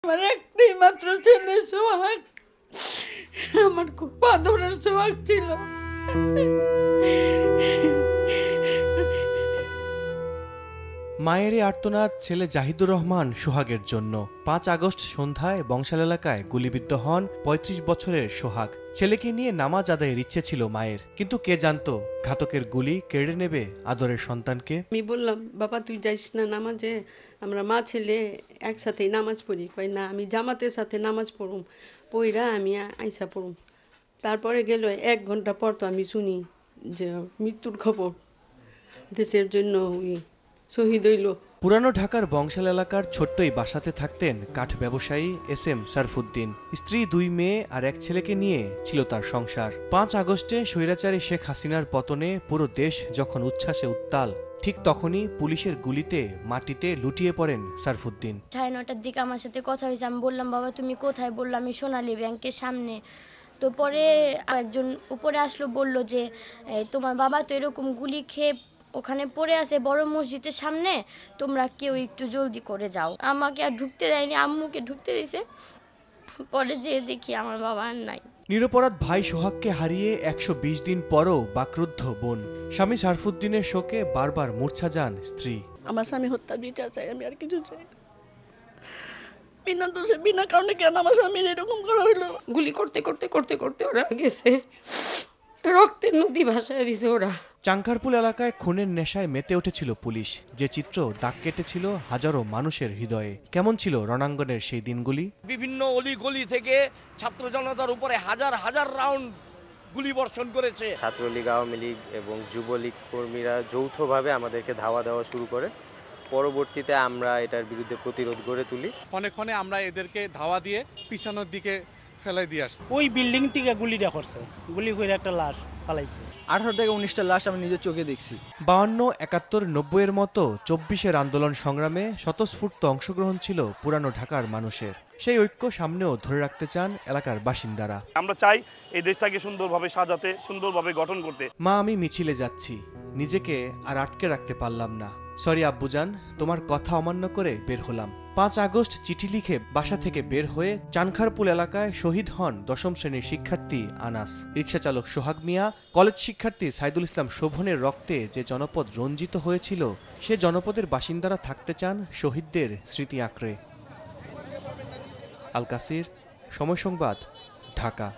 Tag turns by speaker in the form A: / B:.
A: আমার একটাই মাত্র ছেলে সোহাগ, আমার খুব আদরের সোহাগ ছিল।
B: মায়ের আর্তনাদ ছেলে জাহিদুর রহমান সোহাগের জন্য। ৫ আগস্ট সন্ধ্যায় বংশাল এলাকায় গুলিবিদ্ধ হন ৩৫ বছরের সোহাগ। ছেলেকে নিয়ে নামাজ আদায়ের ইচ্ছে ছিল মায়ের, কিন্তু কে জানতো ঘাতকের গুলি কেড়ে নেবে আদরের সন্তানকে।
A: আমি বললাম, বাবা তুই যাইস না নামাজে, আমরা মা ছেলে একসাথেই নামাজ পড়ি। কই না, আমি জামাতের সাথে নামাজ পড়ুম, পইরা আমি আইসা পড়ুম। তারপরে গেল ১ ঘন্টা পর তো আমি শুনি যে মৃত্যুর খবর, দেশের জন্য শহীদ হইল।
B: পুরানো ঢাকার বংশাল এলাকার ছোট্টই বাসাতে থাকতেন কাঠ ব্যবসায়ী SM সারফুদ্দিন। স্ত্রী ২ মেয়ে আর ১ ছেলেকে নিয়ে ছিল তার সংসার। ৫ আগস্টে স্বৈরাচারী শেখ হাসিনার পতনে পুরো দেশ যখন উচ্ছ্বাসে উত্তাল, ঠিক তখনই পুলিশের গুলিতে মাটিতে লুটিয়ে পড়েন সারফুদ্দিন।
C: ৯:৩০টার দিকে আমার সাথে কথা হয়েছে। আমি বললাম, বাবা তুমি কোথায়? বললো আমি সোনালী ব্যাংকের সামনে। তো পরে একজন উপরে আসলো, বলল যে তোমার বাবা তো এরকম গুলি খেয়ে ওখানে পড়ে আছে বড় মসজিদের সামনে, তোমরা কেউ একটু জলদি করে যাও। আমাকে আর ঢুকতে দেয়নি, আম্মুকে ঢুকতে দিয়েছে। পরে যেয়ে দেখি আমার বাবা আর নাই।
B: নিরপরাধ ভাই সোহাগকে হারিয়ে ১২০ দিন পরও বাকরুদ্ধ বোন। স্বামী সারফুদ্দিনের শোকে বারবার মূর্ছা যান স্ত্রী।
A: আমার স্বামী হত্যার বিচার চাই, আমি আর কিছু চাই না। বিনা দোষে বিনা কারণে কেন আমার স্বামীর এরকম করা হলো? গুলি করতে করতে করতে করতে ওরা গেছে, রক্তের নদী ভাসায় দিছে ওরা।
B: চাংখারপুল এলাকায় খুনের নেশায় মেতে উঠেছিল পুলিশ। যে চিত্র দাগ কেটেছিল হাজারো মানুষের হৃদয়ে। কেমন ছিল রণাঙ্গনের সেই দিনগুলি?
D: বিভিন্ন অলিগলি থেকে ছাত্র জনতার উপরে হাজার হাজার রাউন্ড গুলি বর্ষণ করেছে।
E: ছাত্রলীগ, আওয়ামী লীগ এবং যুবলীগ কর্মীরা যৌথভাবে আমাদেরকে ধাওয়া দেওয়া শুরু করে। পরবর্তীতে আমরা এটার বিরুদ্ধে প্রতিরোধ গড়ে তুলি।
F: ক্ষণে ক্ষণে আমরা এদেরকে ধাওয়া দিয়ে পিছনের দিকে ফেলাই দিয়ে আসছি।
G: ওই বিল্ডিং থেকে গুলিটা করছে, গুলি করে একটা লাশ ফালাইছে।
H: 18 থেকে 19টা লাশ আমি নিজের চোখে দেখছি।
B: 52, 71, 90-এর মতো 24-এর আন্দোলন সংগ্রামে স্বতঃস্ফূর্ত অংশগ্রহণ ছিল পুরানো ঢাকার মানুষের। সেই ঐক্য সামনেও ধরে রাখতে চান এলাকার বাসিন্দারা।
I: আমরা চাই এই দেশটাকে সুন্দরভাবে সাজাতে, সুন্দরভাবে গঠন করতে।
B: মা, আমি মিছিলে যাচ্ছি, নিজেকে আর আটকে রাখতে পারলাম না। সরি আব্বুজান, তোমার কথা অমান্য করে বের হলাম। ৫ আগস্ট চিঠি লিখে বাসা থেকে বের হয়ে চানখারপুল এলাকায় শহীদ হন ১০ম শ্রেণীর শিক্ষার্থী আনাস, রিকশা চালক সোহাগ মিয়া, কলেজ শিক্ষার্থী সাইদুল ইসলাম শোভনের রক্তে যে জনপদ রঞ্জিত হয়েছিল, সে জনপদের বাসিন্দারা থাকতে চান শহীদদের স্মৃতি আঁকড়ে। আল কাসির, সময় সংবাদ, ঢাকা।